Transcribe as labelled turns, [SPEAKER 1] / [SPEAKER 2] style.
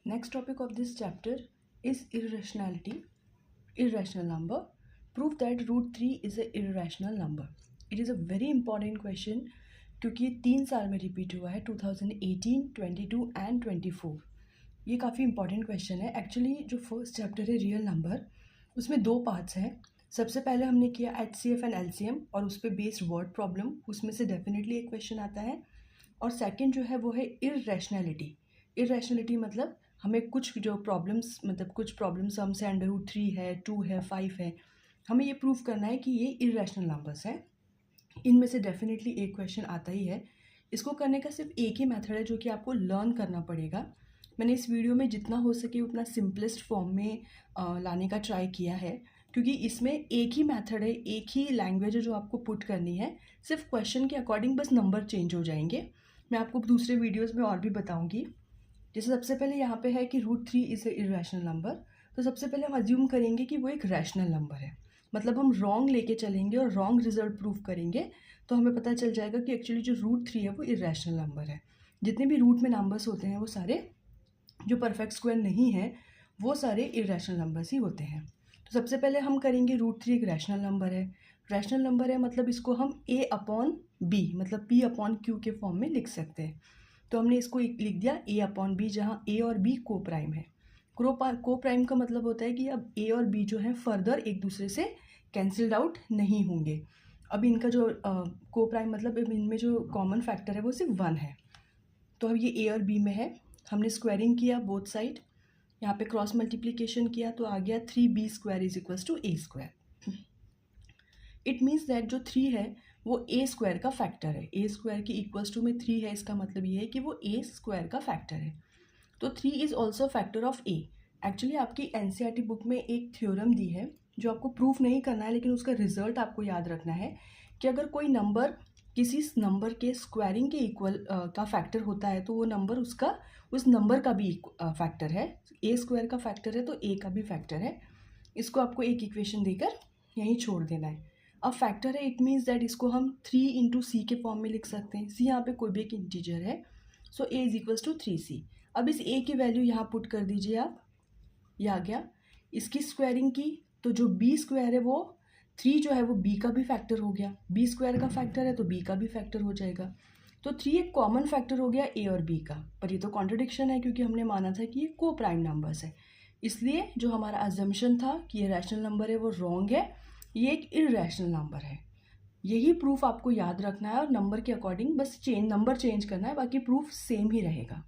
[SPEAKER 1] Next topic of this chapter is irrationality, irrational number. Prove that root 3 is an irrational number. It is a very important question क्योंकि ये 3 साल में repeat हुआ है 2018, 22 and 24। ये काफ़ी इंपॉर्टेंट क्वेश्चन है। एक्चुअली जो फर्स्ट चैप्टर है रियल नंबर, उसमें 2 पार्ट्स हैं। सबसे पहले हमने किया HCF एंड LCM और उस पर बेस्ड वर्ड प्रॉब्लम, उसमें से डेफिनेटली एक क्वेश्चन आता है। और सेकंड जो है वो है इररेशनैलिटी। इररेशनैलिटी मतलब हमें कुछ जो प्रॉब्लम्स, मतलब कुछ प्रॉब्लम सम्स है, √3 है, 2 है, 5 है, हमें ये प्रूव करना है कि ये इररेशनल नंबर्स हैं। इनमें से डेफिनेटली एक क्वेश्चन आता ही है। इसको करने का सिर्फ एक ही मेथड है जो कि आपको लर्न करना पड़ेगा। मैंने इस वीडियो में जितना हो सके उतना सिंपलेस्ट फॉर्म में लाने का ट्राई किया है, क्योंकि इसमें एक ही मेथड है, एक ही लैंग्वेज है जो आपको पुट करनी है। सिर्फ क्वेश्चन के अकॉर्डिंग बस नंबर चेंज हो जाएंगे। मैं आपको दूसरे वीडियोज़ में और भी बताऊँगी। जैसे सबसे पहले यहाँ पे है कि √3 इज़ ए इरेशनल नंबर, तो सबसे पहले हम अज्यूम करेंगे कि वो एक रैशनल नंबर है। मतलब हम रॉन्ग लेके चलेंगे और रॉन्ग रिजल्ट प्रूव करेंगे, तो हमें पता चल जाएगा कि एक्चुअली जो √3 है वो इरेशनल नंबर है। जितने भी रूट में नंबर्स होते हैं वो सारे जो परफेक्ट स्क्वायर नहीं है वो सारे इरेशनल नंबर्स ही होते हैं। तो सबसे पहले हम करेंगे √3 एक रैशनल नंबर है। रैशनल नंबर है मतलब इसको हम A/B मतलब P/Q के फॉर्म में लिख सकते हैं। तो हमने इसको लिख दिया A/B, जहाँ A और B को प्राइम है। को प्राइम का मतलब होता है कि अब A और B जो है फर्दर एक दूसरे से कैंसिल्ड आउट नहीं होंगे। अब इनका जो को प्राइम मतलब इनमें जो कॉमन फैक्टर है वो सिर्फ 1 है। तो अब ये A और B में है। हमने स्क्वायरिंग किया बोथ साइड, यहाँ पे क्रॉस मल्टीप्लिकेशन किया तो आ गया 3B² = A²। It means that जो 3 है वो A² का फैक्टर है। A² की इक्वल्स टू में 3 है, इसका मतलब ये है कि वो A² का फैक्टर है। तो 3 is also factor of A। Actually आपकी NCERT बुक में एक थ्योरम दी है जो आपको प्रूफ नहीं करना है, लेकिन उसका रिजल्ट आपको याद रखना है कि अगर कोई नंबर किसी नंबर के स्क्वायरिंग के इक्वल का फैक्टर होता है तो वो नंबर उस नंबर का भी फैक्टर है। A² का फैक्टर है तो A का भी फैक्टर है। इसको आपको एक इक्वेशन देकर यहीं छोड़ देना है। अब फैक्टर है, इट मीन्स दैट इसको हम 3 × C के फॉर्म में लिख सकते हैं। C यहाँ पे कोई भी एक इंटीजर है, सो A = 3C। अब इस A की वैल्यू यहाँ पुट कर दीजिए आप, ये आ गया। इसकी स्क्वायरिंग की तो जो B² है वो 3 जो है वो B का भी फैक्टर हो गया। B² का फैक्टर है तो B का भी फैक्टर हो जाएगा। तो 3 एक कॉमन फैक्टर हो गया A और B का। पर ये तो कॉन्ट्रडिक्शन है क्योंकि हमने माना था कि ये को प्राइम नंबर्स है, इसलिए जो हमारा अजम्पशन था कि ये रैशनल नंबर है वो रॉन्ग है, ये एक इररेशनल नंबर है। यही प्रूफ आपको याद रखना है और नंबर के अकॉर्डिंग बस नंबर चेंज करना है, बाकी प्रूफ सेम ही रहेगा।